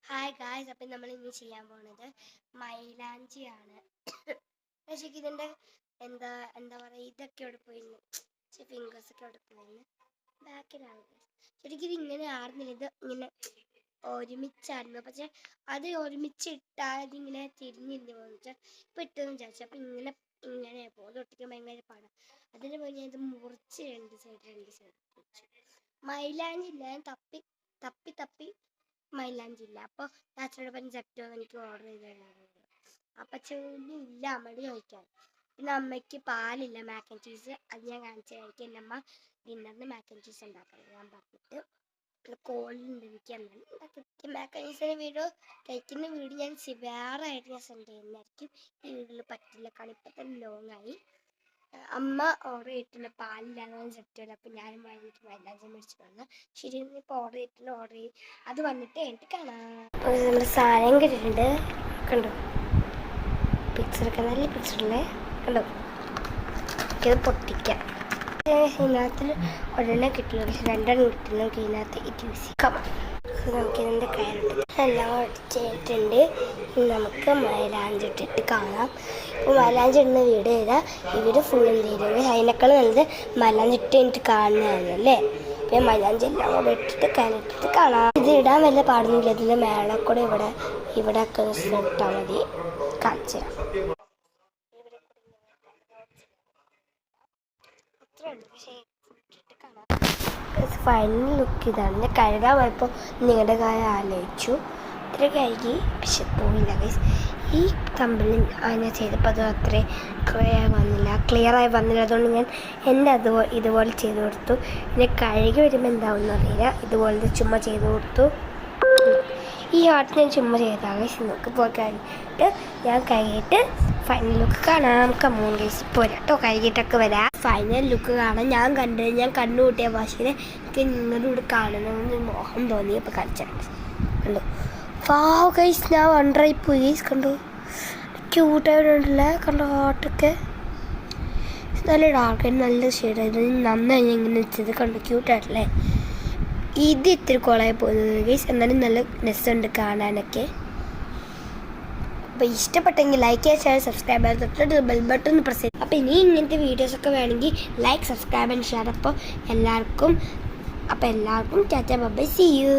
Hi guys, അപ്പം നമ്മൾ ഇന്ന് ചെയ്യാൻ പോകുന്നത് മൈലാഞ്ചിയാണ്. പക്ഷേ ഇതിൻ്റെ എന്താ എന്താ പറയുക, ഇതൊക്കെ അവിടെ പോയിരുന്നു, ഫിംഗേഴ്സൊക്കെ അവിടെ പോയിരുന്നു, ബാക്കിലാണ്. ശരിക്കും ഇത് ഇങ്ങനെ ആർന്നില്ല, ഇത് ഇങ്ങനെ ഒരുമിച്ചായിരുന്നു. പക്ഷെ അത് ഒരുമിച്ചിട്ടാൽ അതിങ്ങനെ തിരിഞ്ഞിരുന്ന് പോകുന്നു. ഇപ്പം ഇട്ടെന്ന് വിചാരിച്ചു. അപ്പം ഇങ്ങനെ പോകും, ഒട്ടിക്കാൻ ഭയങ്കര പാടാണ്. അതിന് പോയി ഞാൻ ഇത് മുറിച്ച് രണ്ട് സൈഡ് വെച്ചു. മൈലാഞ്ചി ഇല്ല, ഞാൻ തപ്പി തപ്പി തപ്പി മൈലാഞ്ചില്ല. അപ്പോൾ അച്ഛനോട് പറഞ്ഞ് ജെപ്റ്റോ എനിക്ക് ഓർഡർ ചെയ്ത് തരാറുണ്ട്. അപ്പം അച്ഛനും ഇല്ല, അമ്മയോട് ചോദിക്കാൻ. പിന്നെ അമ്മയ്ക്ക് പാലില്ല, മാക്ക് ആൻഡ് ചീസ്, അത് ഞാൻ കാണിച്ചു കഴിക്കും. എൻ്റെ അമ്മ ഡിന്നറിന് മാക്ക് ആൻഡ് ചീസ് ഉണ്ടാക്കണം ഞാൻ പറഞ്ഞിട്ട്. കോളുണ്ട് എനിക്ക്, എന്നാലും ഉണ്ടാക്കി മാക്ക് ആൻഡ് ചീസിൻ്റെ വീഡിയോ കഴിക്കുന്ന വീഡിയോ ഞാൻ വേറെ ആയിട്ട് ഞാൻ സെൻഡ് ചെയ്യുന്നതായിരിക്കും. ഈ വീഡിയോയിൽ പറ്റില്ല, ഇപ്പം തന്നെ ലോങ് ആയി. അമ്മ ഓർഡർ ചെയ്തിട്ടുണ്ട്, പാലില്ലാതെ ജെപ്റ്റോയിൽ. അപ്പം ഞാനും വാങ്ങിയിട്ട് മൈലാഞ്ചി മേടിച്ചിട്ട് വന്നു. ശരി, ഇപ്പോൾ ഓർഡർ ചെയ്യും. അത് വന്നിട്ട് എനിക്ക് കാണാം. നമ്മുടെ സാധനം കിട്ടിയിട്ടുണ്ട്, കണ്ടോ? പിക്ചറൊക്കെ നല്ല പിക്ചറല്ലേ, കണ്ടോ? ഇത് പൊട്ടിക്കാം. ഇതിനകത്ത് ഒരെണ്ണം കിട്ടില്ല, പക്ഷെ രണ്ടെണ്ണം കിട്ടില്ല. നമുക്ക് ഇതിനകത്ത് ഇത് യൂസ് ചെയ്യാം. നമുക്കിതിൻ്റെ കയറിട്ട് എല്ലാം ഒടിച്ചിട്ടുണ്ട്. നമുക്ക് മൈലാഞ്ചി ഇട്ടിട്ട് കാണാം. ഇപ്പോൾ മൈലാഞ്ചി ഇടുന്ന വീഡിയോ ചെയ്താൽ ഇവർ ഫുൾ എന്ത് ചെയ്തത്, അതിനേക്കാൾ നല്ലത് മൈലാഞ്ചി ഇട്ട് എനിക്ക് കാണുന്നതാണല്ലേ. അപ്പം മൈലാഞ്ചി എല്ലാം കൂടെ ഇട്ടിട്ട് കയറിട്ടിട്ട് കാണാം. ഇത് ഇടാൻ വല്ല പാടുന്നില്ല, ഇതിൻ്റെ മേളെ കൂടെ ഇവിടെ ഒക്കെ ഇട്ടാൽ മതി. കാണിച്ചു തരാം. ഫൈനൽ ലുക്ക് ഇതാണ്. ഞാൻ കഴുകാൻ പോയപ്പോൾ നിങ്ങളുടെ കാര്യം ആലോചിച്ചു, ഇത്ര കഴുകി പക്ഷെ പോയില്ല ഗൈസ്. ഈ കമ്പനി അങ്ങനെ ചെയ്തപ്പോൾ അത് അത്ര ക്ലിയർ ആയി വന്നില്ല. അതുകൊണ്ട് ഞാൻ ഇതുപോലെ ചെയ്ത് കൊടുത്തു. പിന്നെ കഴുകി വരുമ്പോൾ എന്താവുമെന്ന് അറിയില്ല, ഇതുപോലത്തെ ചുമ്മാ ചെയ്ത് കൊടുത്തു. ഈ ഹാർട്ട് ഞാൻ ചുമ്മാ ചെയ്താൽ ഗൈസ്. നോക്ക് പോയി കഴിഞ്ഞിട്ട് ഞാൻ കഴുകിയിട്ട് ഫൈനൽ ലുക്ക് കാണാം. കമോൺ ഗൈസ്, പോരാട്ടോ, കഴുകിയിട്ടൊക്കെ വരാം. ഫൈനൽ ലുക്ക് കാണാൻ ഞാൻ കണ്ണുകൂട്ടിയ ഭാഷയിൽ എനിക്ക് നിങ്ങളുടെ കൂടെ കാണണമെന്ന് മോഹം തോന്നി. അപ്പോൾ കളിച്ചാൽ കണ്ടു. വാവ് ഗൈസ്, ഞാൻ വണ്ടറായി പോയി ഗൈസ്. കണ്ടു, ക്യൂട്ടായിട്ടുണ്ടല്ലേ, കണ്ടോ? ഹാർട്ടൊക്കെ നല്ല ഡാർക്ക്, നല്ല ഷെയ്ഡായിരുന്നു. നന്നായി ഞാൻ ഇങ്ങനെ വെച്ചത്, കണ്ടു? ക്യൂട്ടായിട്ടല്ലേ. ഇത് ഇത്തിരി കുളമായി പോകുന്നത് ഗൈസ്, എന്നാലും നല്ല രസമുണ്ട് കാണാനൊക്കെ. അപ്പോൾ ഇഷ്ടപ്പെട്ടെങ്കിൽ ലൈക്ക് ചെയ്യുക, ഷെയർ, സബ്സ്ക്രൈബ് ചെയ്യുക, തൊട്ടിട്ട് ബെൽ ബട്ടൺ പ്രസ് ചെയ്യുക. അപ്പോൾ ഇനി ഇങ്ങനത്തെ വീഡിയോസൊക്കെ വേണമെങ്കിൽ ലൈക്ക്, സബ്സ്ക്രൈബ് ആൻഡ് ഷെയർ. അപ്പോൾ എല്ലാവർക്കും tata bye bye, see U.